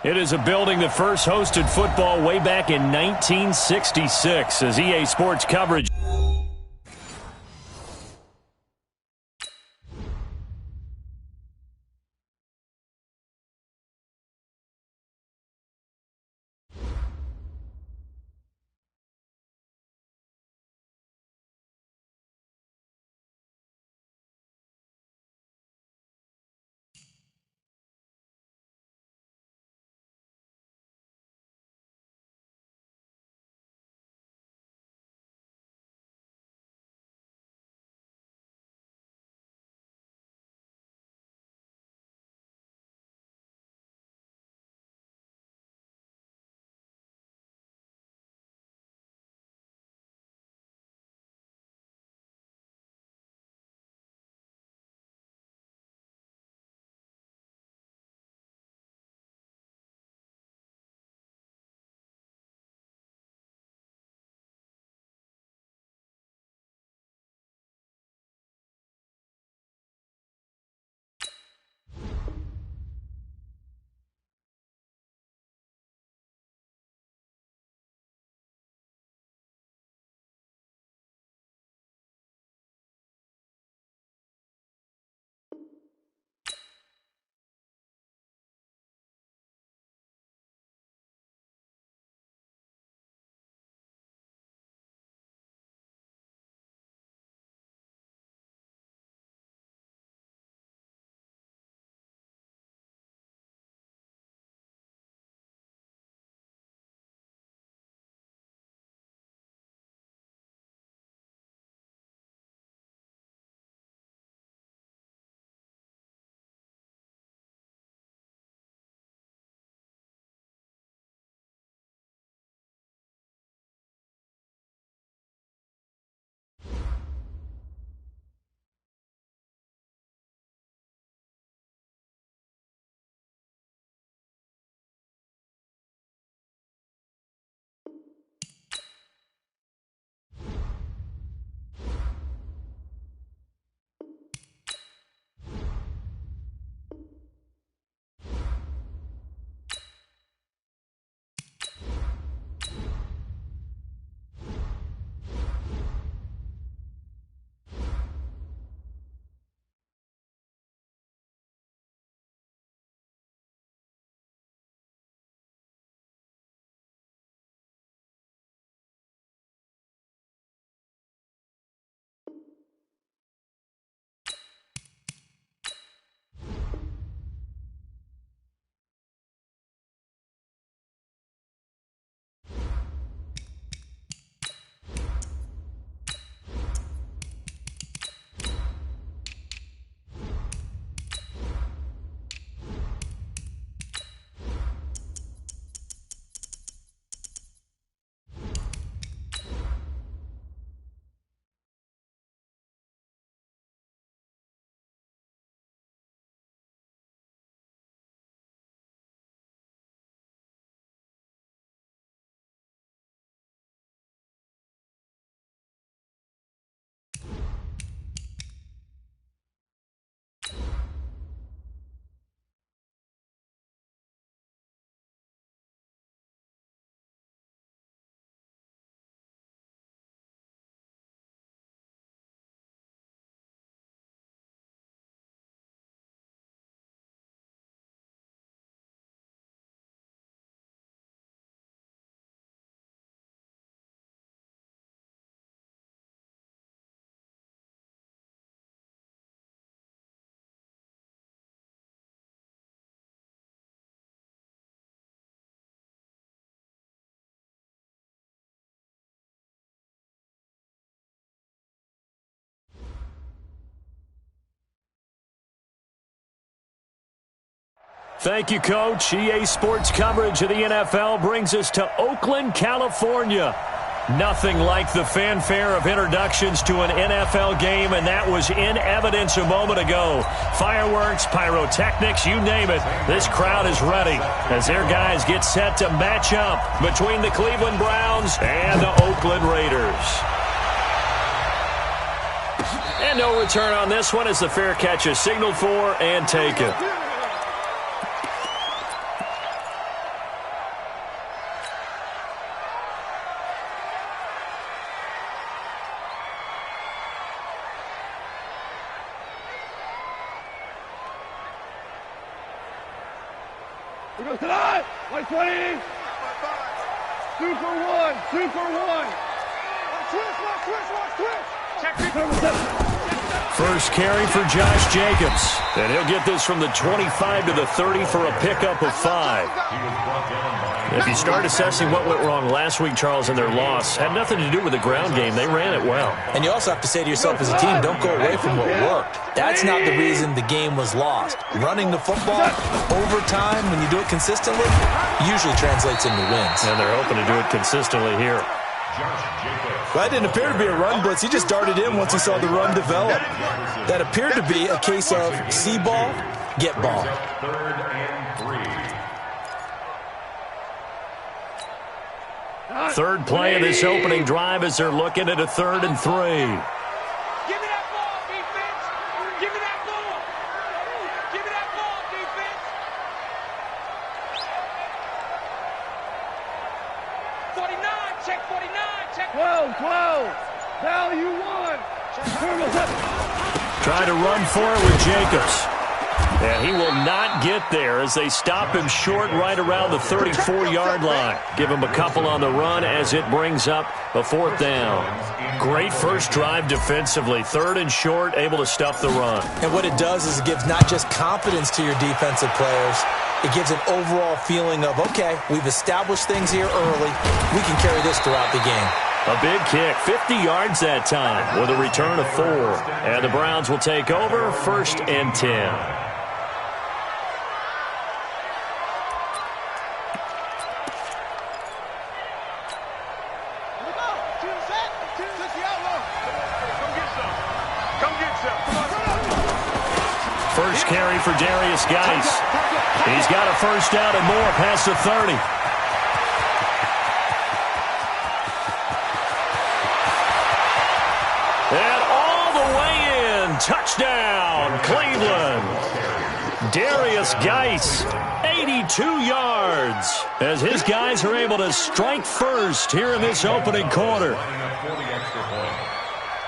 It is a building that first hosted football way back in 1966 as EA Sports coverage. Thank you, Coach. EA Sports coverage of the NFL brings us to Oakland, California. Nothing like the fanfare of introductions to an NFL game, and that was in evidence a moment ago. Fireworks, pyrotechnics, you name it. This crowd is ready as their guys get set to match up between the Cleveland Browns and the Oakland Raiders. And no return on this one as the fair catch is signaled for and taken. We go tonight. 120. 2 for 1. 2 for 1. Switch. First carry for Josh Jacobs. And he'll get this from the 25 to the 30 for a pickup of 5. If you start assessing what went wrong last week, Charles, in their loss, had nothing to do with the ground game. They ran it well. And you also have to say to yourself as a team, don't go away from what worked. That's not the reason the game was lost. Running the football over time, when you do it consistently, usually translates into wins. And they're hoping to do it consistently here. Well, that didn't appear to be a run blitz. He just darted in once he saw the run develop. That appeared to be a case of see ball, get ball. Third play of this opening drive as they're looking at a 3rd and 3. Give me that ball, defense. Give me that ball. Give me that ball, defense. 49, check 49, check 12, 12. Value 1. Try to run for it with Jacobs. And he will not get there as they stop him short right around the 34-yard line. Give him a couple on the run as it brings up a 4th down. Great first drive defensively. 3rd and short, able to stuff the run. And what it does is it gives not just confidence to your defensive players, it gives an overall feeling of, okay, we've established things here early. We can carry this throughout the game. A big kick, 50 yards that time with a return of 4. And the Browns will take over 1st and 10. First carry for Darius Geis. He's got a first down and more past the 30. And all the way in. Touchdown, Cleveland. Darius Geis, 82 yards, as his guys are able to strike first here in this opening quarter.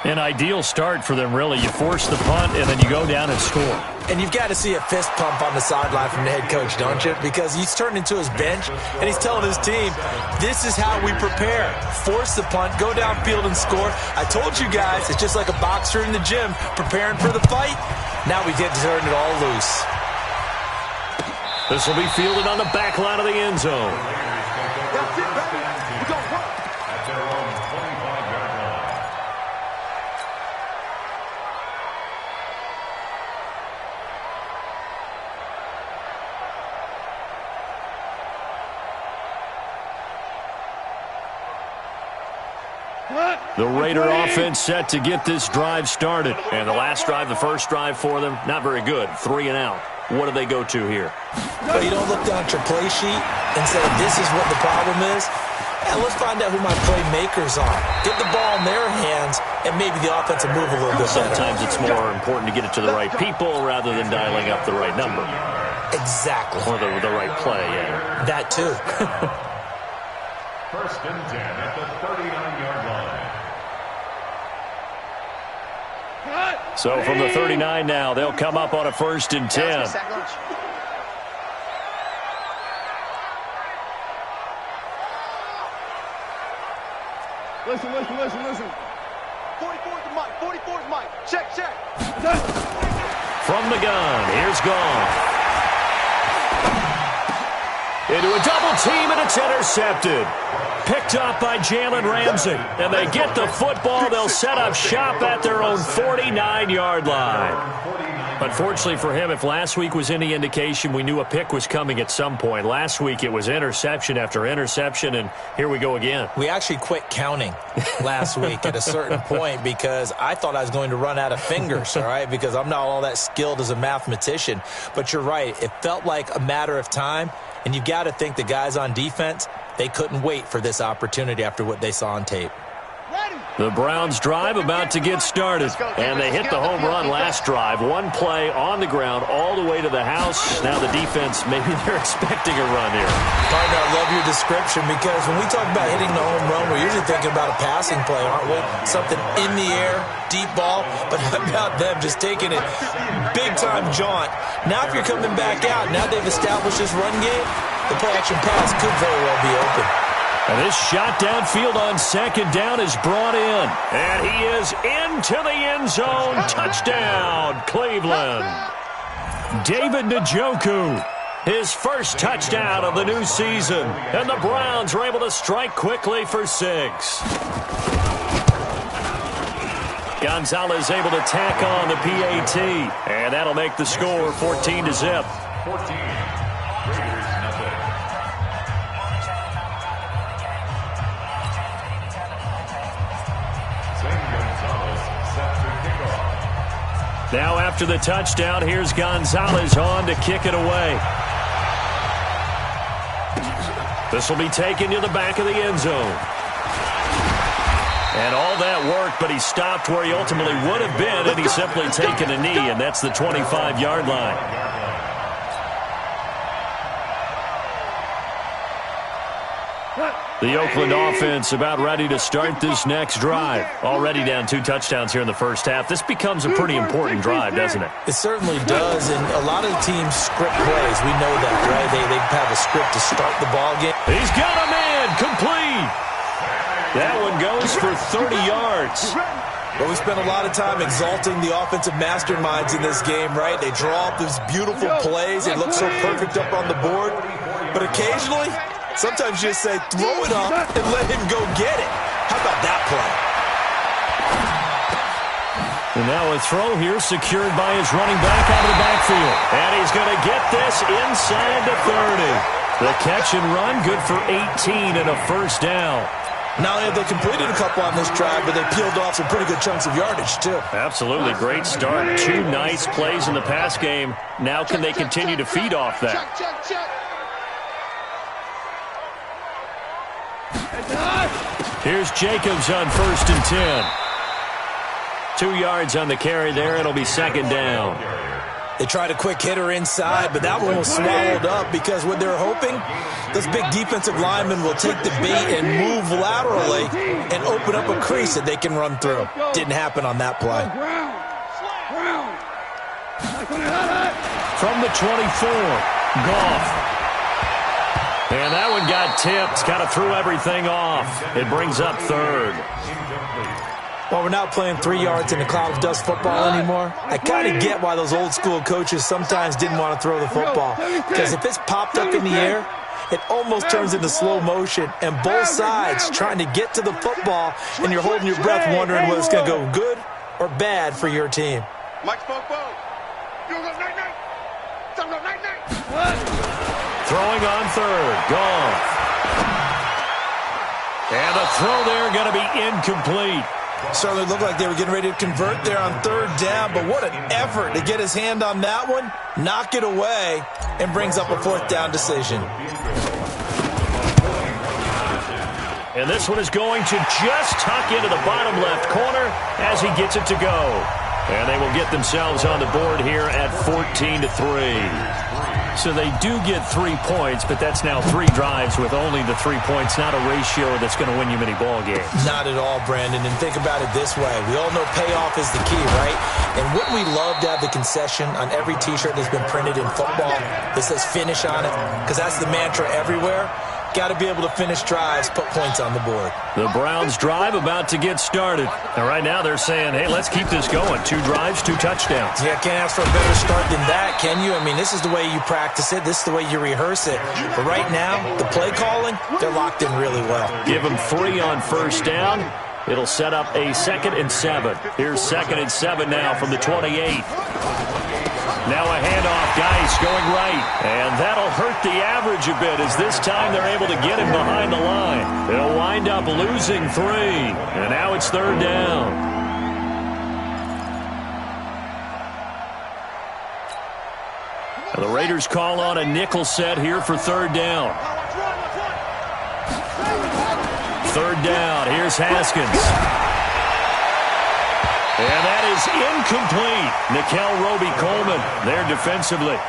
An ideal start for them, really. You force the punt, and then you go down and score. And you've got to see a fist pump on the sideline from the head coach, don't you? Because he's turned into his bench, and he's telling his team, this is how we prepare. Force the punt, go downfield and score. I told you guys, it's just like a boxer in the gym preparing for the fight. Now we get to turn it all loose. This will be fielded on the back line of the end zone. That's it, baby. We're going to work. At their own 25-yard line. The Raider offense set to get this drive started. And the last drive, the first drive for them, not very good. 3 and out. What do they go to here? Well, you don't look down at your play sheet and say, this is what the problem is. Yeah, let's find out who my playmakers are. Get the ball in their hands, and maybe the offense will move a little bit better. Sometimes it's more important to get it to the right people rather than dialing up the right number. Exactly. Or the right play, yeah. That too. First and 10 at the 39-yard line. So from the 39 now, they'll come up on a 1st and 10. Listen. 44's Mike. 44's Mike. Check. From the gun, here's Gone. Into a double team, and it's intercepted. Picked up by Jalen Ramsey. And they get the football. They'll set up shop at their own 49-yard line. Unfortunately for him, if last week was any indication, we knew a pick was coming at some point. Last week it was interception after interception, and here we go again. We actually quit counting last week at a certain point because I thought I was going to run out of fingers, all right, because I'm not all that skilled as a mathematician. But you're right. It felt like a matter of time, and you've got to think the guys on defense, they couldn't wait for this opportunity after what they saw on tape. Ready. The Browns drive about to get started. And they hit the home run last drive. One play on the ground all the way to the house. Now the defense, maybe they're expecting a run here. Partner, I love your description because when we talk about hitting the home run, we're usually thinking about a passing play, aren't we? Something in the air, deep ball. But how about them just taking it big-time jaunt? Now if you're coming back out, now they've established this run game, the play-action pass could very well be open. And this shot downfield on second down is brought in. And he is into the end zone. Touchdown, Cleveland. David Njoku, his first touchdown of the new season. And the Browns are able to strike quickly for 6. Gonzalez able to tack on the PAT. And that'll make the score 14-0. 14. Raiders, nothing. Now after the touchdown, here's Gonzalez on to kick it away. This will be taken to the back of the end zone. And all that work, but he stopped where he ultimately would have been, and he's simply taken a knee, and that's the 25-yard line. The Oakland offense about ready to start this next drive. Already down 2 touchdowns here in the first half. This becomes a pretty important drive, doesn't it? It certainly does, and a lot of teams script plays. We know that, right? They have a script to start the ball game. He's got a man complete. That one goes for 30 yards. But we spent a lot of time exalting the offensive masterminds in this game, right? They draw up these beautiful plays. They look so perfect up on the board. But occasionally, sometimes you just say, throw it up and let him go get it. How about that play? And now a throw here secured by his running back out of the backfield. And he's going to get this inside the 30. The catch and run, good for 18 and a first down. Not only have they completed a couple on this drive, but they peeled off some pretty good chunks of yardage, too. Absolutely. Great start. 2 nice plays in the pass game. Now can they continue to feed off that? Here's Jacobs on 1st and 10. 2 yards on the carry there. It'll be second down. They tried a quick hitter inside, but that one was swallowed up because what they're hoping, those big defensive linemen will take the bait and move laterally and open up a crease that they can run through. Didn't happen on that play. From the 24, Goff. And that one got tipped, kind of threw everything off. It brings up 3rd. Well, we're not playing 3 yards in a cloud of dust football anymore. I kind of get why those old school coaches sometimes didn't want to throw the football. Because if it's popped up in the air, it almost turns into slow motion. And both sides trying to get to the football, and you're holding your breath wondering whether it's going to go good or bad for your team. Throwing on 3rd, Goff. And a throw there going to be incomplete. Certainly looked like they were getting ready to convert there on 3rd down, but what an effort to get his hand on that one, knock it away, and brings up a 4th down decision. And this one is going to just tuck into the bottom left corner as he gets it to go. And they will get themselves on the board here at 14-3. So they do get 3 points, but that's now 3 drives with only the 3 points, not a ratio that's going to win you many ball games. Not at all, Brandon, and think about it this way. We all know payoff is the key, right? And wouldn't we love to have the concession on every T-shirt that's been printed in football that says finish on it? Because that's the mantra everywhere. Got to be able to finish drives, put points on the board. The Browns drive about to get started. And right now they're saying, hey, let's keep this going. 2 drives, 2 touchdowns. Yeah, can't ask for a better start than that, can you? I mean, this is the way you practice it. This is the way you rehearse it. But right now, the play calling, they're locked in really well. Give them 3 on 1st down. It'll set up a 2nd and 7. Here's 2nd and 7 now from the 28. Now a handoff, Geis going right. And that'll hurt the average a bit as this time they're able to get him behind the line. They'll wind up losing 3. And now it's 3rd down. And the Raiders call on a nickel set here for 3rd down. 3rd down, here's Haskins. And that is incomplete. Nickel Roby-Coleman there defensively.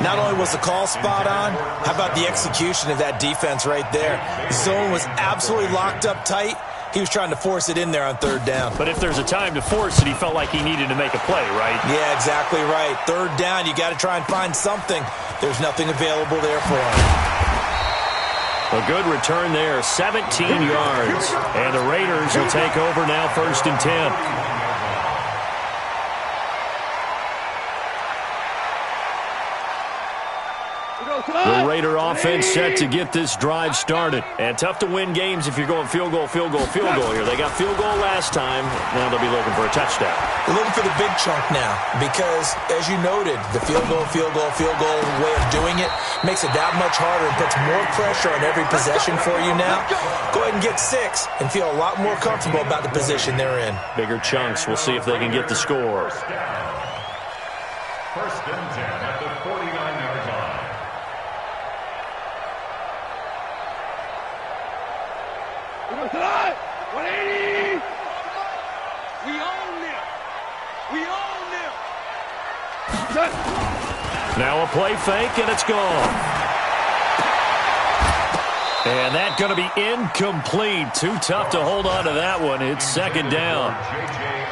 Not only was the call spot on, how about the execution of that defense right there? The zone was absolutely locked up tight. He was trying to force it in there on third down. But if there's a time to force it, he felt like he needed to make a play, right? Yeah, exactly right. Third down, you got to try and find something. There's nothing available there for him. A good return there, 17 yards. And the Raiders will take over now, 1st and 10. The Raider offense set to get this drive started. And tough to win games if you're going field goal here. They got field goal last time. Now they'll be looking for a touchdown. They're looking for the big chunk now because, as you noted, the field goal way of doing it makes it that much harder and puts more pressure on every possession for you now. Go ahead and get 6 and feel a lot more comfortable about the position they're in. Bigger chunks. We'll see if they can get the score. 1st and 10 at the 49-yard line. Tonight, 180. We own them. We own them. Now a play fake, and it's gone. And that's going to be incomplete. Too tough to hold on to that one. It's 2nd down.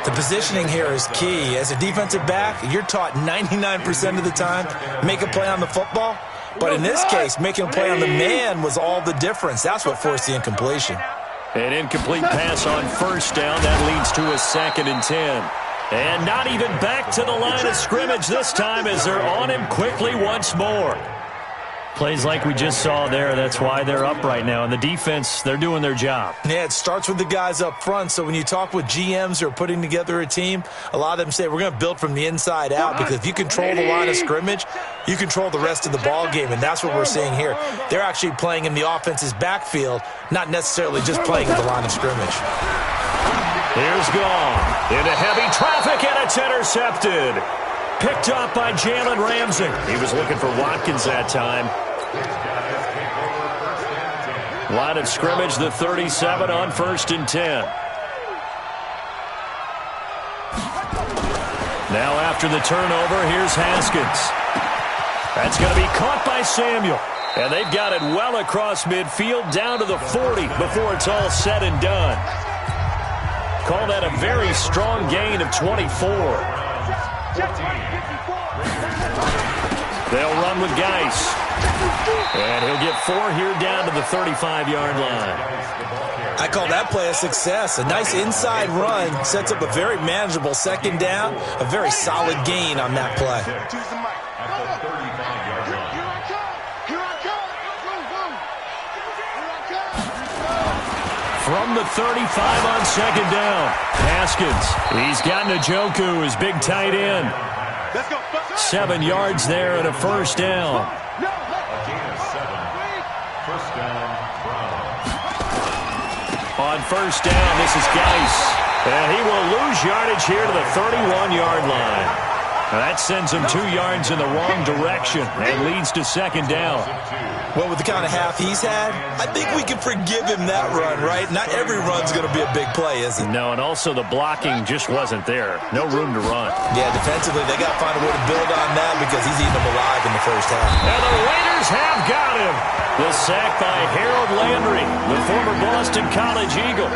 The positioning here is key. As a defensive back, you're taught 99% of the time, make a play on the football. But in this case, making a play on the man was all the difference. That's what forced the incompletion. An incomplete pass on 1st down. That leads to a 2nd and 10. And not even back to the line of scrimmage this time as they're on him quickly once more. Plays like we just saw there. That's why they're up right now. And the defense, they're doing their job. Yeah, it starts with the guys up front. So when you talk with GMs who are putting together a team, a lot of them say we're going to build from the inside out because if you control the line of scrimmage, you control the rest of the ball game. And that's what we're seeing here. They're actually playing in the offense's backfield, not necessarily just playing in the line of scrimmage. Here's gone. Into heavy traffic, and it's intercepted. Picked up by Jalen Ramsey. He was looking for Watkins that time. Line of scrimmage, the 37 on 1st and 10. Now after the turnover, here's Haskins. That's going to be caught by Samuel. And they've got it well across midfield down to the 40 before it's all said and done. Call that a very strong gain of 24. They'll run with Geis. And he'll get 4 here down to the 35-yard line. I call that play a success. A nice inside run sets up a very manageable 2nd down. A very solid gain on that play. From the 35 on 2nd down, Haskins. He's got Njoku, his big tight end. 7 yards there and a 1st down. On 1st down, this is Geis. And he will lose yardage here to the 31-yard line. Now that sends him 2 yards in the wrong direction and leads to 2nd down. Well, with the kind of half he's had, I think we can forgive him that run, right? Not every run's going to be a big play, is it? No, and also the blocking just wasn't there. No room to run. Yeah, defensively, they got to find a way to build on that because he's eating them alive in the 1st half. And the Raiders have got him. The sack by Harold Landry, the former Boston College Eagle.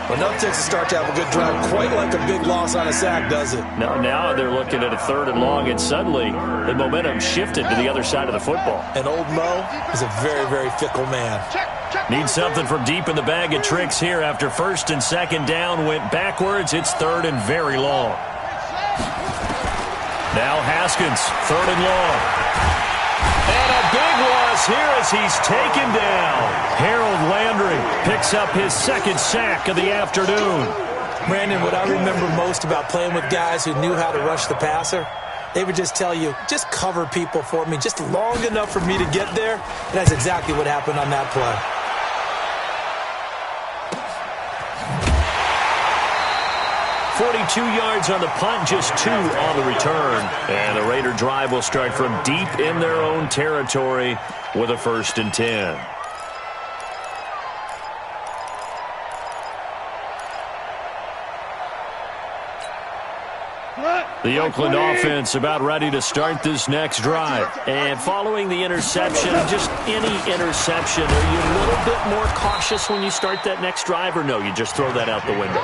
Well, nothing takes a start to have a good drive quite like a big loss on a sack, does it? No, now they're looking at a 3rd and long, and suddenly the momentum shifted to the other side of the football. And old Mo is a very, very fickle man. Needs something from deep in the bag of tricks here after 1st and 2nd down went backwards. It's 3rd and very long. Now Haskins, 3rd and long. And a big loss here as he's taken down. Harold Landry picks up his 2nd sack of the afternoon. Brandon, what I remember most about playing with guys who knew how to rush the passer, they would just tell you, just cover people for me, just long enough for me to get there. And that's exactly what happened on that play. 42 yards on the punt, just 2 on the return. And the Raider drive will start from deep in their own territory with a 1st and 10. The Oakland offense about ready to start this next drive. And following the interception, just any interception, are you a little bit more cautious when you start that next drive, or no, you just throw that out the window?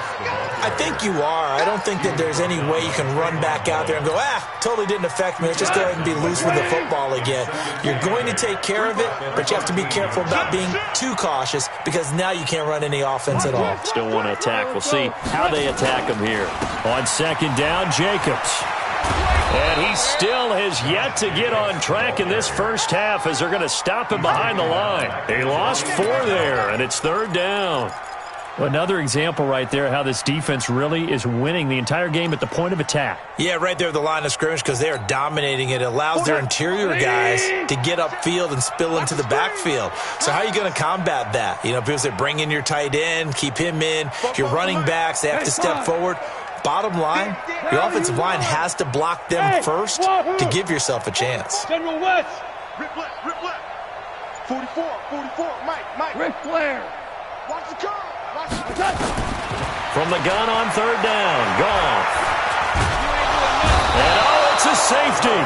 I think you are. I don't think that there's any way you can run back out there and go, totally didn't affect me. Let's just go ahead and be loose with the football again. You're going to take care of it, but you have to be careful about being too cautious because now you can't run any offense at all. Still want to attack. We'll see how they attack him here. On second down, Jacobs. And he still has yet to get on track in this first half as they're going to stop him behind the line. He lost 4 there, and it's third down. Well, another example right there how this defense really is winning the entire game at the point of attack. Yeah, right there at the line of scrimmage because they are dominating it. It allows their interior guys to get upfield and spill into the backfield. So how are you going to combat that? You know, people say bring in your tight end, keep him in. Your running backs, they have to step forward. Bottom line, your offensive line has to block them first to give yourself a chance. General West. Rip left. 44, Mike. Ric Flair. Watch the curve. From the gun on third down, Goff. And it's a safety.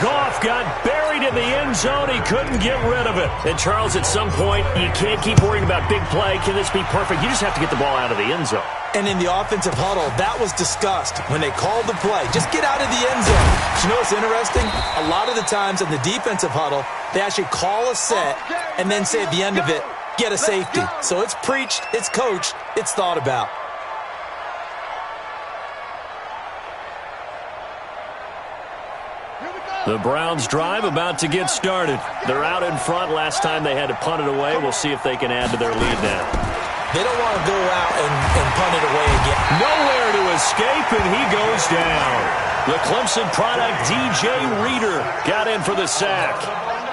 Goff got buried in the end zone. He couldn't get rid of it. And, Charles, at some point, you can't keep worrying about big play. Can this be perfect? You just have to get the ball out of the end zone. And in the offensive huddle, that was discussed when they called the play. Just get out of the end zone. But you know what's interesting? A lot of the times in the defensive huddle, they actually call a set and then say at the end of it, get a safety. So it's preached, it's coached, it's thought about. The Browns drive about to get started. They're out in front. Last time they had to punt it away. We'll see if they can add to their lead now. They don't want to go out and punt it away again. Nowhere to escape, and he goes down. The Clemson product, DJ Reader, got in for the sack.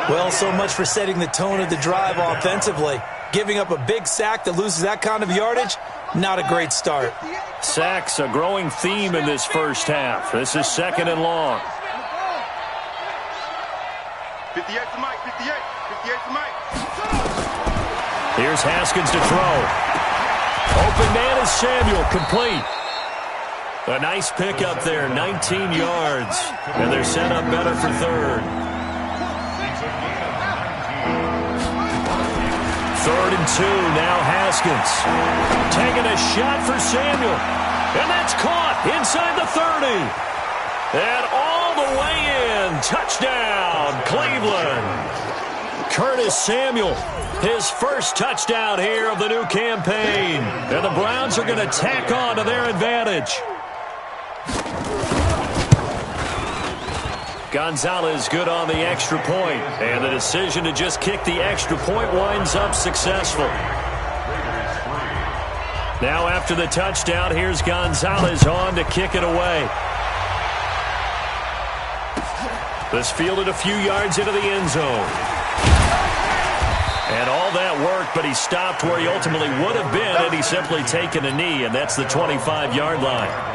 Well, so much for setting the tone of the drive offensively. Giving up a big sack that loses that kind of yardage, not a great start. Sacks, a growing theme in this first half. This is second and long. 58 to Mike, 58 to Mike. Here's Haskins to throw. Open man is Samuel, complete. A nice pickup there, 19 yards. And they're set up better for third. Third and 2, now Haskins. Taking a shot for Samuel. And that's caught inside the 30. And all the way in. Touchdown, Cleveland. Curtis Samuel, his first touchdown here of the new campaign. And the Browns are going to tack on to their advantage. Gonzalez good on the extra point. And the decision to just kick the extra point winds up successful. Now after the touchdown, here's Gonzalez on to kick it away. This fielded a few yards into the end zone. And all that work, but he stopped where he ultimately would have been had he simply taken a knee, and that's the 25-yard line.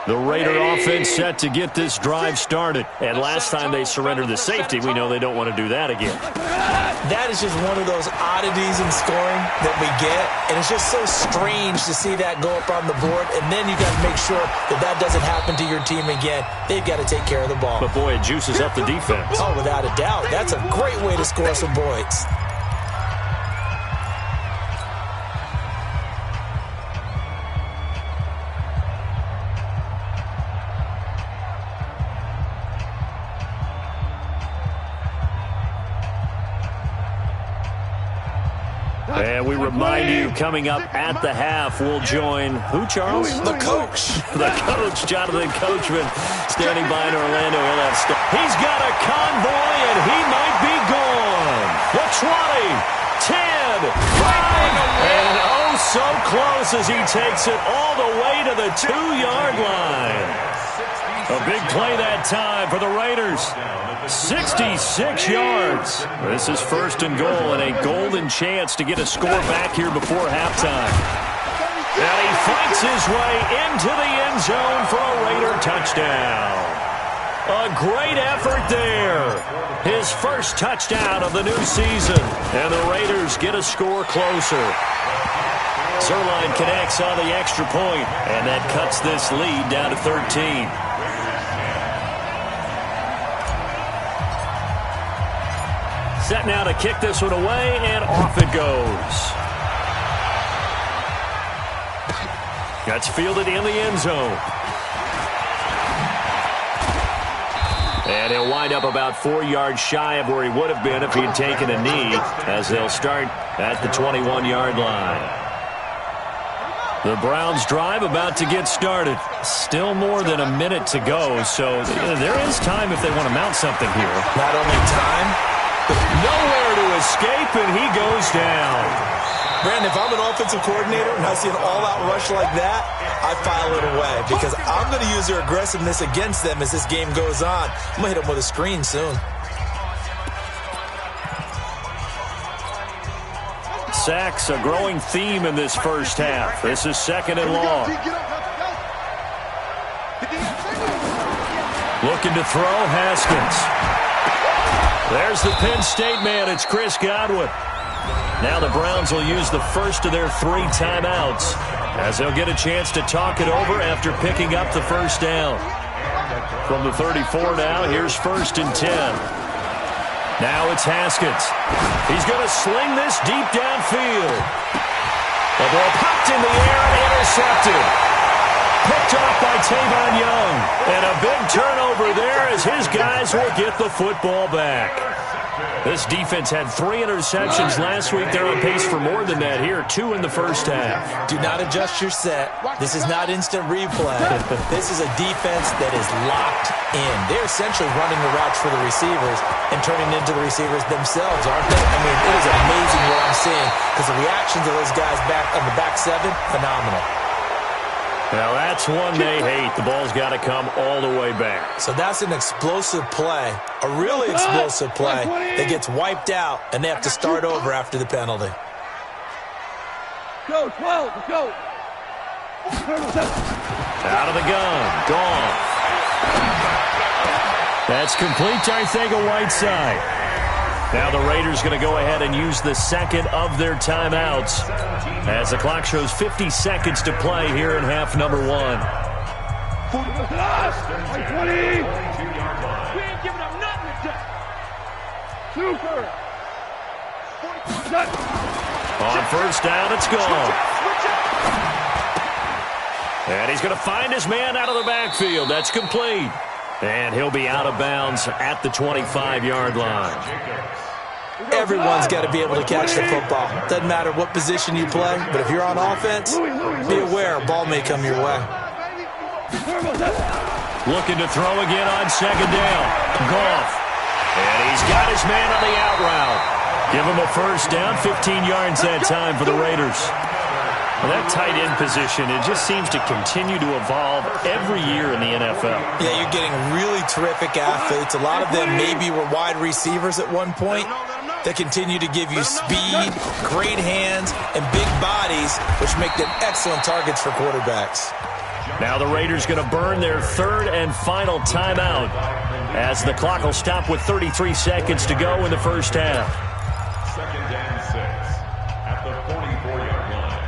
The Raider offense set to get this drive started. And last time they surrendered the safety, we know they don't want to do that again. That is just one of those oddities in scoring that we get. And it's just so strange to see that go up on the board. And then you got to make sure that that doesn't happen to your team again. They've got to take care of the ball. But, boy, it juices up the defense. Oh, without a doubt. That's a great way to score some points. And we remind you, coming up at the half, we'll join who, Charles? The coach. The coach, Jonathan Coachman, standing by in Orlando. He'll have he's got a convoy, and he might be gone. The 20, 10, 5, and oh, so close as he takes it all the way to the 2-yard line. A big play that time for the Raiders. 66 yards. This is first and goal and a golden chance to get a score back here before halftime. And he fights his way into the end zone for a Raider touchdown. A great effort there. His first touchdown of the new season. And the Raiders get a score closer. Zerline connects on the extra point, and that cuts this lead down to 13. Set now to kick this one away, and off it goes. That's fielded in the end zone. And he'll wind up about 4 yards shy of where he would have been if he had taken a knee, as they'll start at the 21-yard line. The Browns drive about to get started. Still more than a minute to go, so there is time if they want to mount something here. Not only time, but nowhere to escape, and he goes down. Brandon, if I'm an offensive coordinator and I see an all-out rush like that, I file it away because I'm going to use their aggressiveness against them as this game goes on. I'm going to hit them with a screen soon. Sacks, a growing theme in this first half. This is second and long. Looking to throw, Haskins. There's the Penn State man. It's Chris Godwin. Now the Browns will use the first of their 3 timeouts as they'll get a chance to talk it over after picking up the first down. From the 34 now, here's 1st and 10. Now it's Haskins. He's going to sling this deep downfield. The ball popped in the air and intercepted. Picked off by Tavon Young. And a big turnover there as his guys will get the football back. This defense had 3 interceptions last week. They're on pace for more than that here. 2 in the first half. Do not adjust your set. This is not instant replay. This is a defense that is locked in. They're essentially running the routes for the receivers and turning into the receivers themselves, aren't they? I mean, it is amazing what I'm seeing because the reactions of those guys back on the back 7, phenomenal. Now that's one they hate. The ball's got to come all the way back. So that's an explosive play, a really explosive play that gets wiped out, and they have to start over after the penalty. Go, 12, go. Out of the gun, Goff. That's complete to Arcega-Whiteside. Now the Raiders going to go ahead and use the second of their timeouts as the clock shows 50 seconds to play here in half number 1. 20. We ain't giving up nothing today. Super. On first down, it's gone. And he's going to find his man out of the backfield. That's complete. And he'll be out of bounds at the 25-yard line. Everyone's got to be able to catch the football. Doesn't matter what position you play, but if you're on offense, be aware a ball may come your way. Looking to throw again on second down. Goff. And he's got his man on the out route. Give him a first down, 15 yards that time for the Raiders. Well, that tight end position, it just seems to continue to evolve every year in the NFL. Yeah, you're getting really terrific athletes. A lot of them maybe were wide receivers at one point. They continue to give you speed, great hands, and big bodies, which make them excellent targets for quarterbacks. Now the Raiders going to burn their 3rd and final timeout as the clock will stop with 33 seconds to go in the first half. 2nd and 6 at the 44-yard line.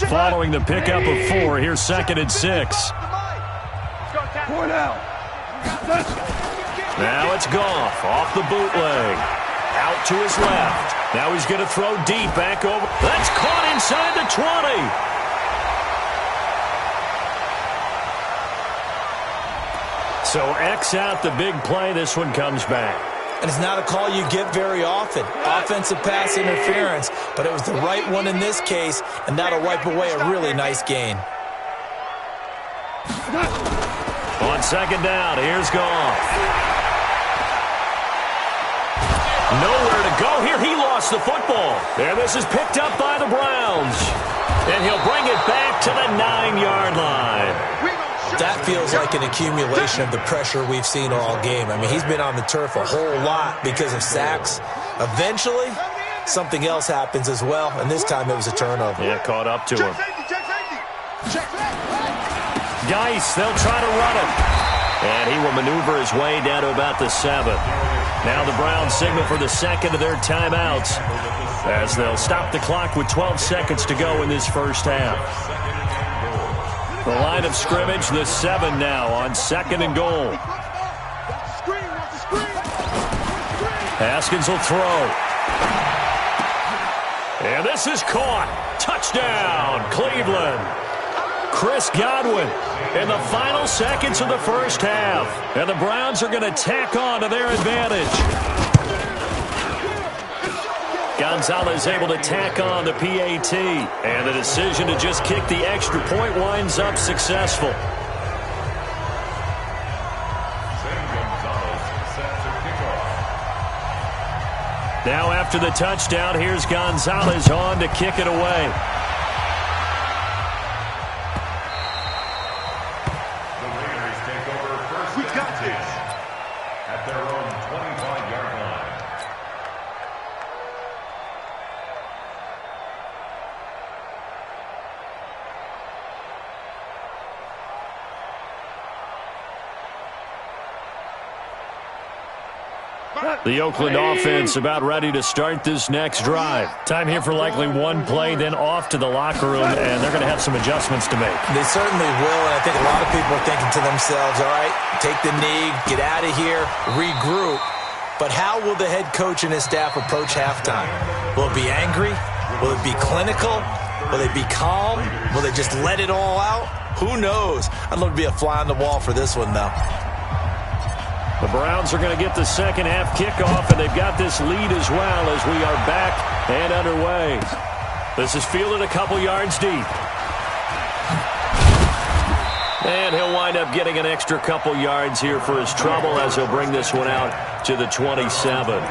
Following the pickup of 4, here's 2nd and 6. Now it's Goff off the bootleg. Out to his left. Now he's going to throw deep back over. That's caught inside the 20. So X out the big play. This one comes back. And it's not a call you get very often. Offensive pass interference, but it was the right one in this case, and that'll wipe away a really nice gain. On second down, here's Goff. Nowhere to go here. He lost the football. And this is picked up by the Browns. And he'll bring it back to the 9-yard line. That feels like an accumulation of the pressure we've seen all game. I mean, he's been on the turf a whole lot because of sacks. Eventually, something else happens as well, and this time it was a turnover. Yeah, caught up to him. Geis. They'll try to run it. And he will maneuver his way down to about the 7. Now the Browns signal for the second of their timeouts as they'll stop the clock with 12 seconds to go in this first half. The line of scrimmage, the 7 now on 2nd and goal. Haskins will throw. And this is caught. Touchdown, Cleveland. Chris Godwin in the final seconds of the first half. And the Browns are going to tack on to their advantage. Gonzalez able to tack on the PAT. And the decision to just kick the extra point winds up successful. Now after the touchdown, here's Gonzalez on to kick it away. The Raiders take over first and 10 at their own 25-yard line. The Oakland offense about ready to start this next drive. Time here for likely one play, then off to the locker room, and they're going to have some adjustments to make. They certainly will, and I think a lot of people are thinking to themselves, all right, take the knee, get out of here, regroup. But how will the head coach and his staff approach halftime? Will it be angry? Will it be clinical? Will they be calm? Will they just let it all out? Who knows? I'd love to be a fly on the wall for this one, though. The Browns are going to get the second half kickoff, and they've got this lead as well as we are back and underway. This is fielded a couple yards deep. And he'll wind up getting an extra couple yards here for his trouble as he'll bring this one out to the 27.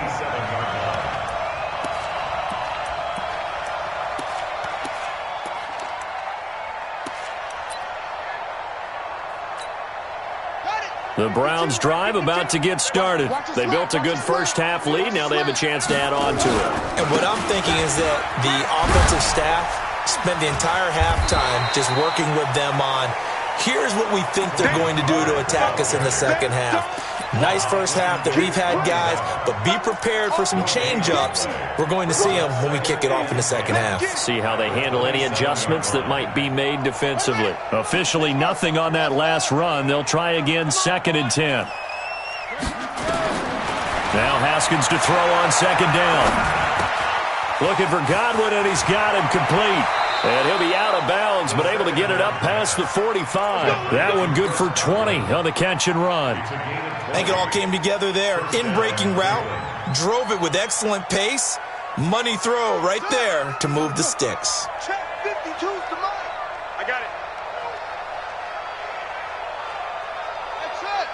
The Browns drive about to get started. They built a good first half lead. Now they have a chance to add on to it. And what I'm thinking is that the offensive staff spent the entire halftime just working with them on, here's what we think they're going to do to attack us in the second half. Nice first half that we've had, guys, but be prepared for some change-ups. We're going to see them when we kick it off in the second half. See how they handle any adjustments that might be made defensively. Officially nothing on that last run. They'll try again 2nd and 10. Now Haskins to throw on 2nd down. Looking for Godwin, and he's got him complete. And he'll be out of bounds, but able to get it up past the 45. That one good for 20 on the catch and run. I think it all came together there. In-breaking route, drove it with excellent pace. Money throw right there to move the sticks. Check 52's to mine. I got it. That's it.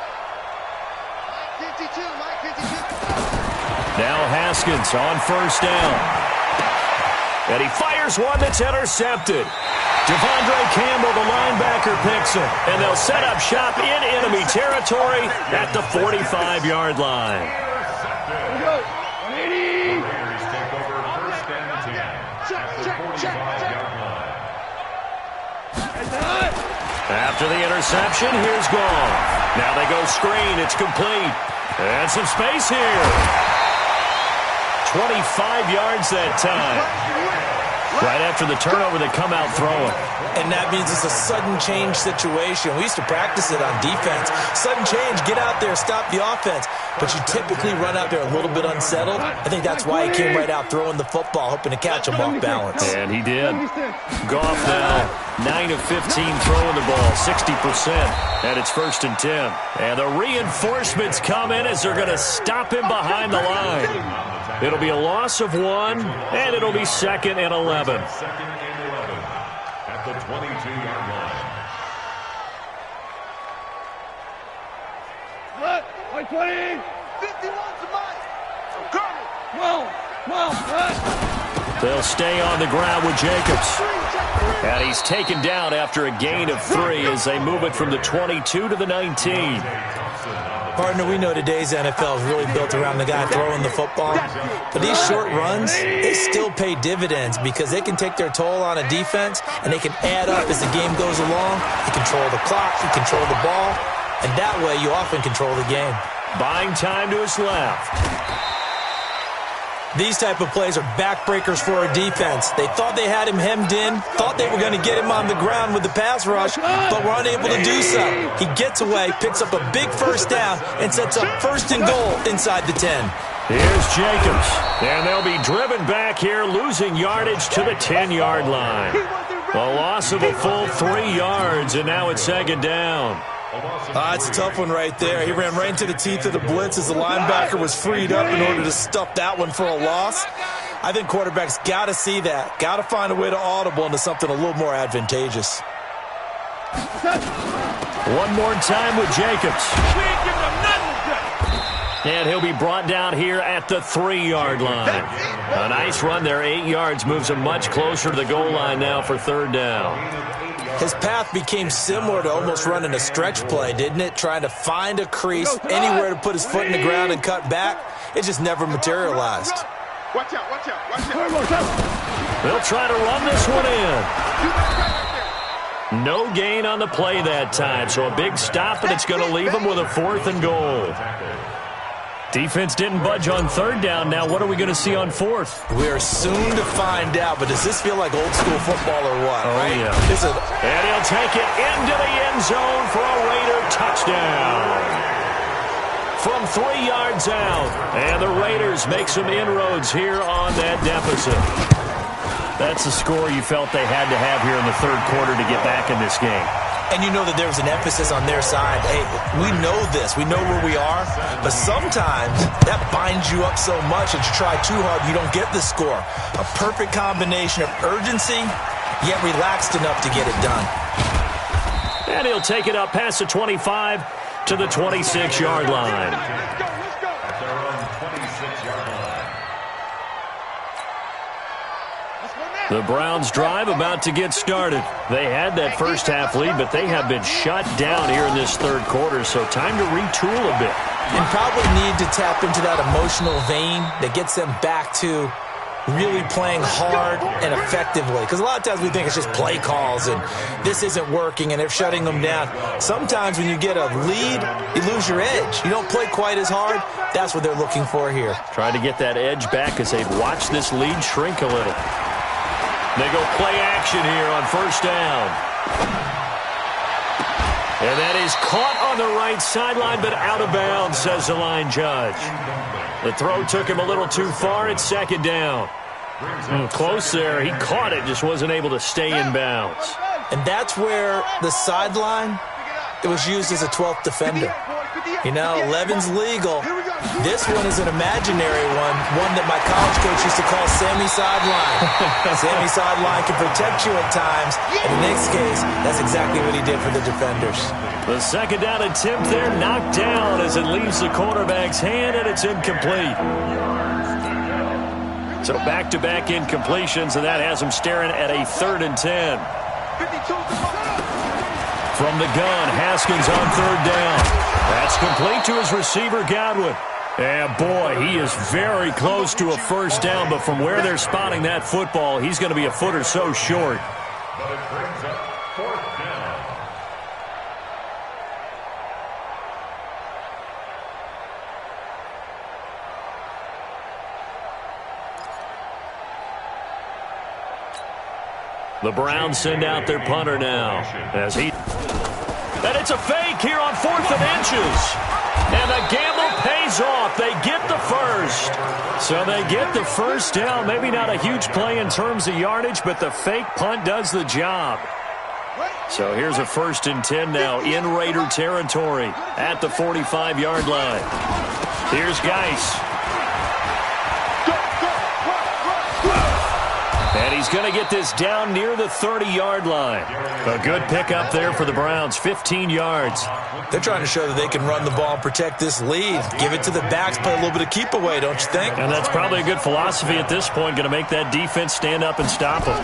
Mike 52. Now Haskins on 1st down. And he fires one that's intercepted. Devondre Campbell, the linebacker, picks him. And they'll set up shop in enemy territory at the 45-yard line. The Raiders take over first and 10 at the 45-yard line. After the interception, here's Goff. Now they go screen. It's complete. And some space here. 25 yards that time. Right after the turnover, they come out throwing. And that means it's a sudden change situation. We used to practice it on defense. Sudden change, get out there, stop the offense. But you typically run out there a little bit unsettled. I think that's why he came right out throwing the football, hoping to catch him off balance. And he did. Goff now, 9 of 15 throwing the ball, 60%. And it's 1st and 10. And the reinforcements come in as they're going to stop him behind the line. It'll be a loss of 1, and it'll be 2nd and 11. 2nd and 11 at the 22-yard line. What? 120. 51's to mine. Come on. They'll stay on the ground with Jacobs. And he's taken down after a gain of 3 as they move it from the 22 to the 19. Partner, we know today's NFL is really built around the guy throwing the football. But these short runs, they still pay dividends because they can take their toll on a defense and they can add up as the game goes along. You control the clock, you control the ball, and that way you often control the game. Buying time to his left. These type of plays are backbreakers for a defense. They thought they had him hemmed in, thought they were going to get him on the ground with the pass rush, but were unable to do so. He gets away, picks up a big first down, and sets up 1st and goal inside the 10. Here's Jacobs, and they'll be driven back here, losing yardage to the 10-yard line. A loss of a full 3 yards, and now it's 2nd down. It's a tough one right there. He ran right into the teeth of the blitz as the linebacker was freed up in order to stuff that one for a loss. I think quarterbacks got to see that, got to find a way to audible into something a little more advantageous. One more time with Jacobs. And he'll be brought down here at the 3-yard line. A nice run there, 8 yards, moves him much closer to the goal line now for 3rd down. His path became similar to almost running a stretch play, didn't it? Trying to find a crease, anywhere to put his foot in the ground and cut back. It just never materialized. Watch out, watch out, watch out. They'll try to run this one in. No gain on the play that time, so a big stop, and it's going to leave him with a 4th and goal. Defense didn't budge on 3rd down. Now what are we going to see on 4th? We are soon to find out, but does this feel like old school football or what? Oh, right? Yeah. And he'll take it into the end zone for a Raider touchdown. From 3 yards out, and the Raiders make some inroads here on that deficit. That's the score you felt they had to have here in the 3rd quarter to get back in this game. And you know that there was an emphasis on their side. Hey, we know this. We know where we are. But sometimes that binds you up so much that you try too hard, you don't get the score. A perfect combination of urgency, yet relaxed enough to get it done. And he'll take it up past the 25 to the 26-yard line. The Browns' drive about to get started. They had that first half lead, but they have been shut down here in this 3rd quarter, so time to retool a bit. And probably need to tap into that emotional vein that gets them back to really playing hard and effectively. Because a lot of times we think it's just play calls and this isn't working and they're shutting them down. Sometimes when you get a lead, you lose your edge. You don't play quite as hard. That's what they're looking for here. Trying to get that edge back as they've watched this lead shrink a little. They go play action here on 1st down. And that is caught on the right sideline, but out of bounds, says the line judge. The throw took him a little too far. It's 2nd down. Close there. He caught it, just wasn't able to stay in bounds. And that's where the sideline, it was used as a 12th defender. You know, 11's legal. This one is an imaginary one that my college coach used to call Sammy Sideline. Sammy Sideline can protect you at times. And in this case, that's exactly what he did for the defenders. The 2nd down attempt there knocked down as it leaves the quarterback's hand, and it's incomplete. So back-to-back incompletions, and that has him staring at a 3rd and 10. From the gun, Haskins on 3rd down. That's complete to his receiver, Godwin. And boy, he is very close to a 1st down, but from where they're spotting that football, he's going to be a foot or so short. But it brings up 4th down. The Browns send out their punter now. And it's a fake here on 4th and inches. And the gamble pays off. They get the first. So they get the 1st down. Maybe not a huge play in terms of yardage, but the fake punt does the job. So here's a 1st and 10 now in Raider territory at the 45-yard line. Here's Geis. And he's going to get this down near the 30-yard line. A good pickup there for the Browns, 15 yards. They're trying to show that they can run the ball and protect this lead. Give it to the backs, play a little bit of keep away, don't you think? And that's probably a good philosophy at this point, going to make that defense stand up and stop them.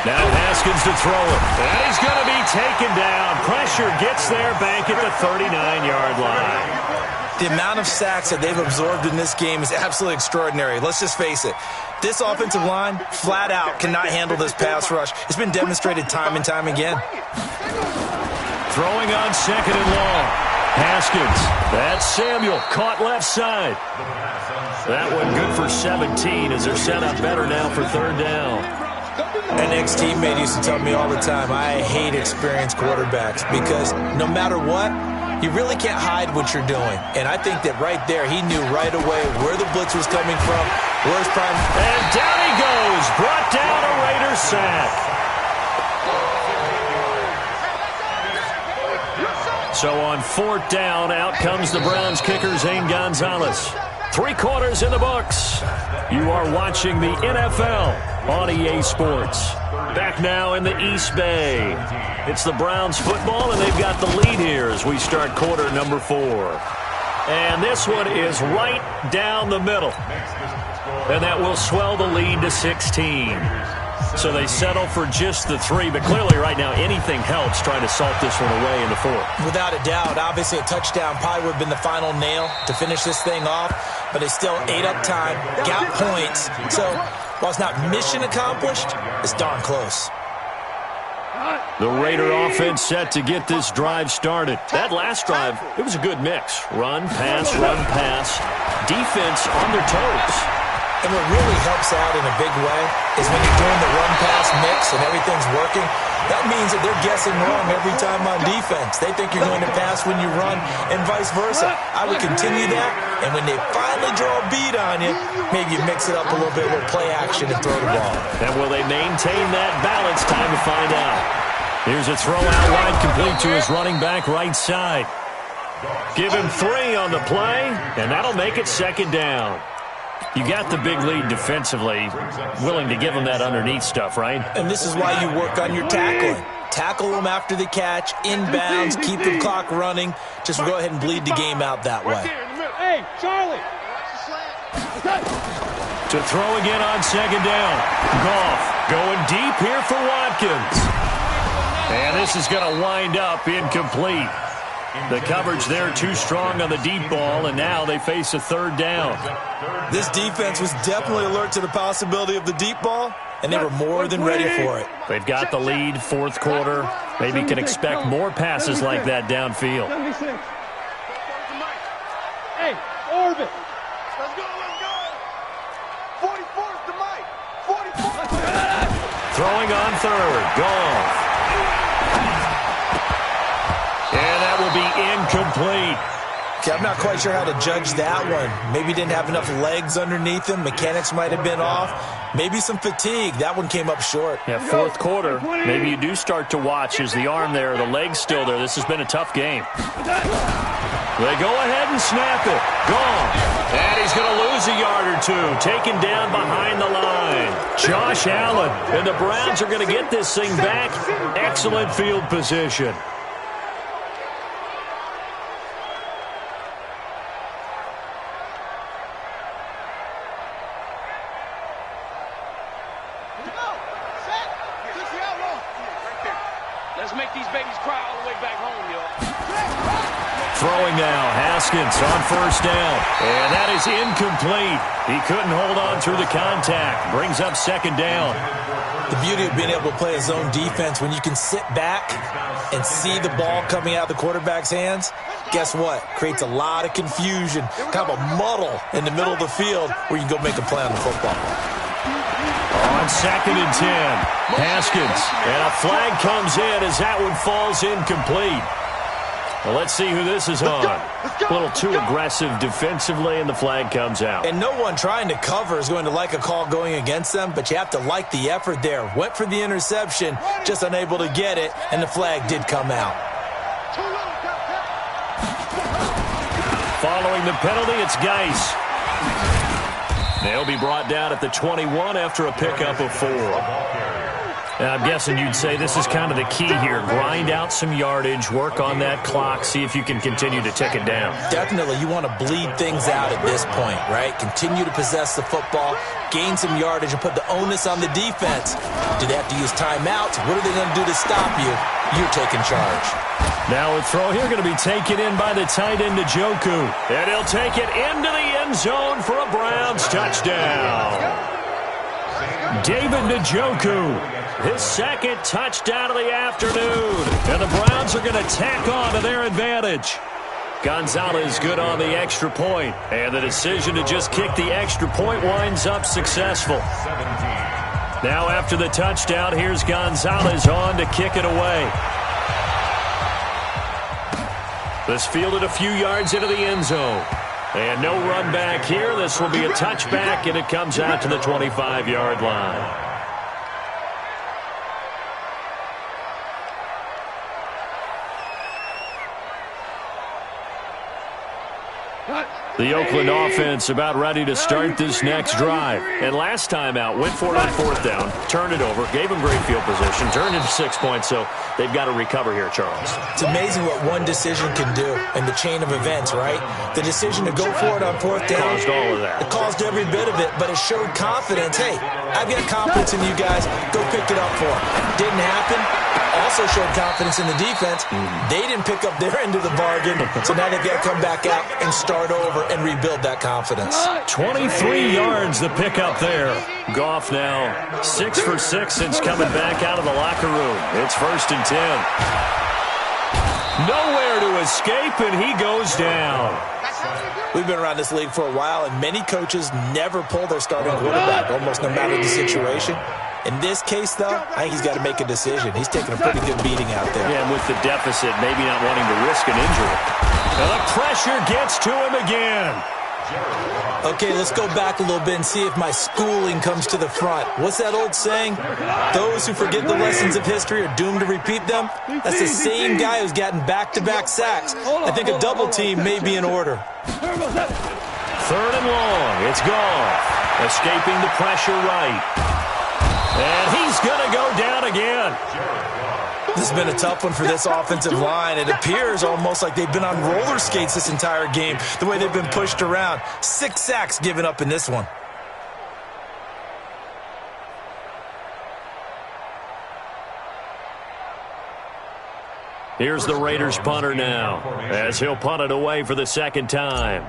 Now Haskins to throw it. And he's going to be taken down. Pressure gets there back at the 39-yard line. The amount of sacks that they've absorbed in this game is absolutely extraordinary. Let's just face it. This offensive line, flat out, cannot handle this pass rush. It's been demonstrated time and time again. Throwing on 2nd and long. Haskins. That's Samuel. Caught left side. That one good for 17 as they're set up better now for 3rd down. An ex-teammate used to tell me all the time, I hate experienced quarterbacks because no matter what, you really can't hide what you're doing. And I think that right there, he knew right away where the blitz was coming from, where his prime... And down he goes. Brought down a Raider sack. So on 4th down, out comes the Browns kicker, Zane Gonzalez. 3 quarters in the books. You are watching the NFL on EA Sports. Back now in the East Bay. It's the Browns football, and they've got the lead here as we start quarter number 4. And this one is right down the middle. And that will swell the lead to 16. So they settle for just the 3, but clearly right now anything helps trying to salt this one away in the 4th. Without a doubt, obviously a touchdown probably would have been the final nail to finish this thing off, but they still ate up time, got points. So while it's not mission accomplished, it's darn close. The Raider offense set to get this drive started. That last drive, it was a good mix. Run, pass, defense on their toes. And what really helps out in a big way is when you're doing the run-pass mix and everything's working, that means that they're guessing wrong every time on defense. They think you're going to pass when you run and vice versa. I would continue that, and when they finally draw a beat on you, maybe you mix it up a little bit with play action and throw the ball. And will they maintain that balance? Time to find out. Here's a throw out wide, complete to his running back right side. Give him 3 on the play, and that'll make it 2nd down. You got the big lead defensively, willing to give them that underneath stuff, right? And this is why you work on your tackling. Tackle them after the catch, inbounds, keep the clock running. Just go ahead and bleed the game out that way. Hey, Charlie. To throw again on 2nd down. Goff going deep here for Watkins. And this is going to wind up incomplete. The coverage there too strong on the deep ball, and now they face a 3rd down. This defense was definitely alert to the possibility of the deep ball, and they were more than ready for it. They've got the lead, 4th quarter. Maybe can expect more passes like that downfield. Hey, Orbit. Let's go. 44's the mic. 44. Throwing on 3rd. Goff. And that will be incomplete. Okay, I'm not quite sure how to judge that one. Maybe didn't have enough legs underneath him. Mechanics might have been off. Maybe some fatigue. That one came up short. Yeah, 4th quarter. Maybe you do start to watch as the arm there, the leg's still there. This has been a tough game. They go ahead and snap it. Gone. And he's going to lose a yard or 2. Taken down behind the line. Josh Allen. And the Browns are going to get this thing back. Excellent field position. Let's make these babies cry all the way back home, y'all. Throwing now, Haskins on 1st down. And that is incomplete. He couldn't hold on through the contact. Brings up 2nd down. The beauty of being able to play a zone defense, when you can sit back and see the ball coming out of the quarterback's hands, guess what? Creates a lot of confusion, kind of a muddle in the middle of the field where you can go make a play on the football. On 2nd and 10, Haskins. And a flag comes in as that one falls incomplete. Well, let's see who this is on. A little too aggressive defensively, and the flag comes out. And no one trying to cover is going to like a call going against them, but you have to like the effort there. Went for the interception, just unable to get it, and the flag did come out. Following the penalty, it's Geis. They'll be brought down at the 21 after a pickup of 4. I'm guessing you'd say this is kind of the key here. Grind out some yardage, work on that clock, see if you can continue to tick it down. Definitely. You want to bleed things out at this point, right? Continue to possess the football, gain some yardage, and put the onus on the defense. Do they have to use timeouts? What are they going to do to stop you? You're taking charge. Now a throw here going to be taken in by the tight end, Njoku. And he'll take it into the end zone for a Browns touchdown. David Njoku. His second touchdown of the afternoon. And the Browns are going to tack on to their advantage. Gonzalez good on the extra point. And the decision to just kick the extra point winds up successful. Now after the touchdown, here's Gonzalez on to kick it away. This fielded a few yards into the end zone. And no run back here. This will be a touchback, and it comes out to the 25-yard line. The Oakland offense about ready to start this next drive. And last time out, went for it on fourth down, turned it over, gave them great field position, turned into 6 points, so they've got to recover here, Charles. It's amazing what one decision can do in the chain of events, right? The decision to go for it on fourth down. Caused all of that. It caused every bit of it, but it showed confidence. Hey, I've got confidence in you guys. Go pick it up for them. Didn't happen. Also showed confidence in the defense. They didn't pick up their end of the bargain, so now they've got to come back out and start over and rebuild that confidence. 23 yards the pickup there. Goff now 6 for 6 since coming back out of the locker room. It's 1st and 10. Nowhere to escape, and he goes down. We've been around this league for a while, and many coaches never pull their starting quarterback, almost no matter the situation. In this case, though, I think he's got to make a decision. He's taking a pretty good beating out there. Yeah, and with the deficit, maybe not wanting to risk an injury. And the pressure gets to him again. Okay, let's go back a little bit and see if my schooling comes to the front. What's that old saying? Those who forget the lessons of history are doomed to repeat them. That's the same guy who's gotten back-to-back sacks. I think a double team may be in order. 3rd and long. It's Goff. Escaping the pressure right. And he's going to go down again. This has been a tough one for this offensive line. It appears almost like they've been on roller skates this entire game, the way they've been pushed around. 6 sacks given up in this one. Here's the Raiders punter now, as he'll punt it away for the second time.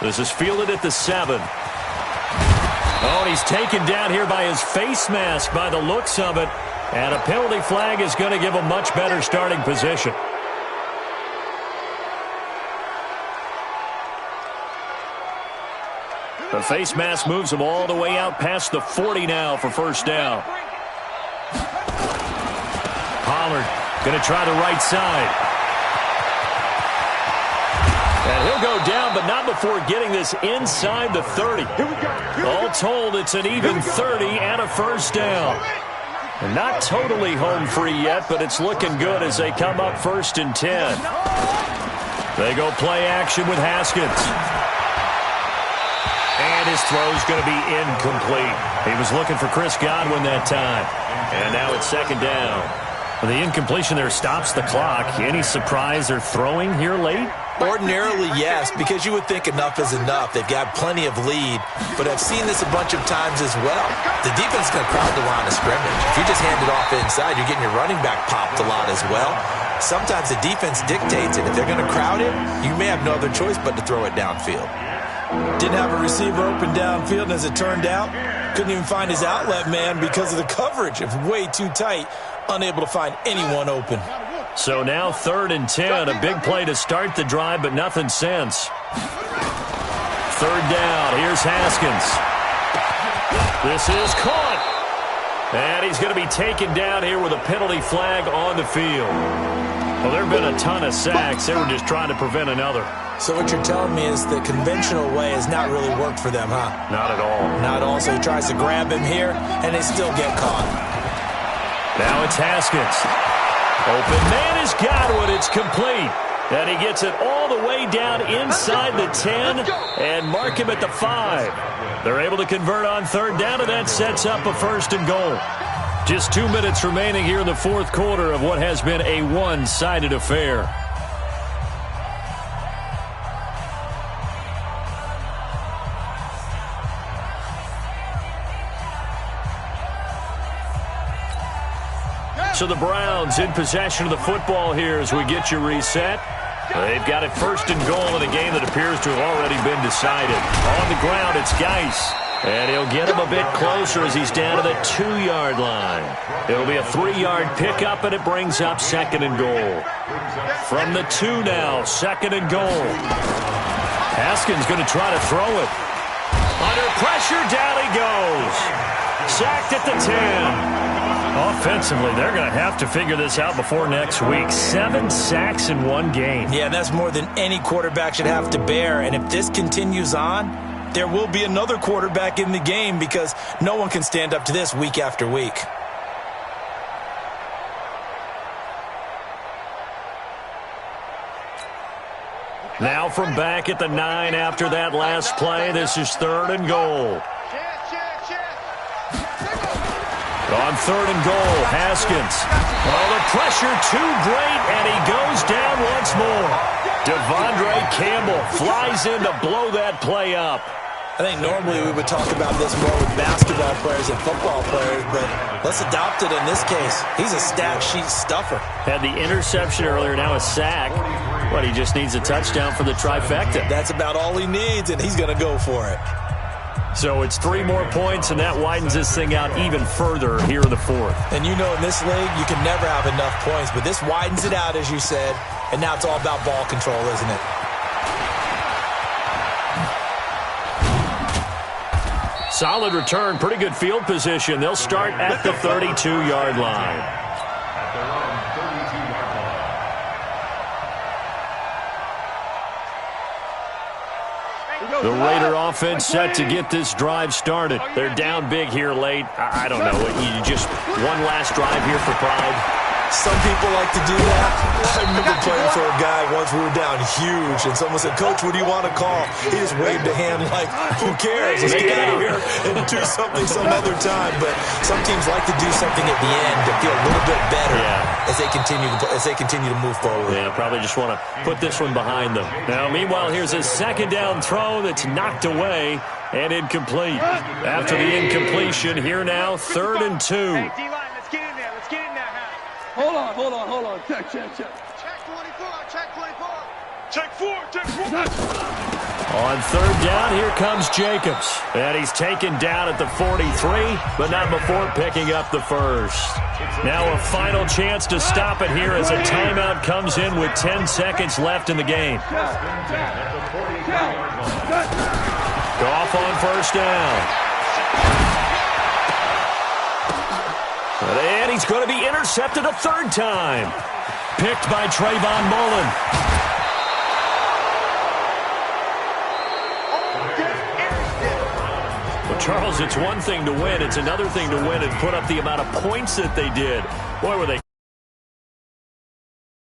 This is fielded at the 7. Oh, and he's taken down here by his face mask by the looks of it. And a penalty flag is going to give a much better starting position. The face mask moves him all the way out past the 40 now for first down. Pollard going to try the right side. And he'll go down, but not before getting this inside the 30. All told, it's an even 30 and a first down. And not totally home free yet, but it's looking good as they come up 1st and 10. They go play action with Haskins. And his throw's going to be incomplete. He was looking for Chris Godwin that time. And now it's 2nd down. The incompletion there stops the clock. Any surprise they're throwing here late? Ordinarily, yes, because you would think enough is enough. They've got plenty of lead, but I've seen this a bunch of times as well. The defense is going to crowd the line of scrimmage. If you just hand it off inside, you're getting your running back popped a lot as well. Sometimes the defense dictates it. If they're going to crowd it, you may have no other choice but to throw it downfield. Didn't have a receiver open downfield, and as it turned out, couldn't even find his outlet man because of the coverage. It was way too tight, unable to find anyone open. So now 3rd and 10, a big play to start the drive, but nothing since. 3rd down, here's Haskins. This is caught. And he's going to be taken down here with a penalty flag on the field. Well, there have been a ton of sacks. They were just trying to prevent another. So what you're telling me is the conventional way has not really worked for them, huh? Not at all. Not at all. So he tries to grab him here, and they still get caught. Now it's Haskins. Open man is Godwin. It's complete. And he gets it all the way down inside the 10 and mark him at the 5. They're able to convert on third down, and that sets up a 1st and goal. Just 2 minutes remaining here in the fourth quarter of what has been a one-sided affair. So the Browns in possession of the football here as we get you reset. They've got it 1st and goal in a game that appears to have already been decided. On the ground, it's Geis. And he'll get him a bit closer as he's down to the 2-yard line. It'll be a 3-yard pickup, and it brings up 2nd and goal. From the 2 now, 2nd and goal. Haskins going to try to throw it. Under pressure, down he goes. Sacked at the 10. Offensively, they're going to have to figure this out before next week. 7 sacks in one game. Yeah, that's more than any quarterback should have to bear. And if this continues on, there will be another quarterback in the game because no one can stand up to this week after week. Now from back at the 9 after that last play, this is 3rd and goal. On 3rd and goal, Haskins. Oh, the pressure too great, and he goes down once more. Devondre Campbell flies in to blow that play up. I think normally we would talk about this more with basketball players and football players, but let's adopt it in this case. He's a stat sheet stuffer. Had the interception earlier, now a sack. But he just needs a touchdown for the trifecta. That's about all he needs, and he's going to go for it. So it's 3 more points, and that widens this thing out even further here in the 4th. And you know in this league, you can never have enough points, but this widens it out, as you said, and now it's all about ball control, isn't it? Solid return, pretty good field position. They'll start at the 32-yard line. The Raider offense set to get this drive started. They're down big here late. I don't know. You just one last drive here for pride. Some people like to do that. I remember playing for a guy once. We were down huge, and someone said, "Coach, what do you want to call?" He just waved a hand like, "Who cares? Let's get out of here and do something some other time." But some teams like to do something at the end to feel a little bit better as they continue to move forward. Yeah, probably just want to put this one behind them. Now, meanwhile, here's a 2nd down throw that's knocked away and incomplete. After the incompletion, here now, 3rd and 2. Hey, D-line, let's get in there. Let's get in there, Harry. Hold on. Check. Check 24, check 24. Check 4. On 3rd down, here comes Jacobs. And he's taken down at the 43, but not before picking up the 1st. Now a final chance to stop it here as a timeout comes in with 10 seconds left in the game. Goff on 1st down. And he's going to be intercepted a 3rd time. Picked by Trayvon Mullen. Well, Charles, it's one thing to win. It's another thing to win and put up the amount of points that they did. Boy, were they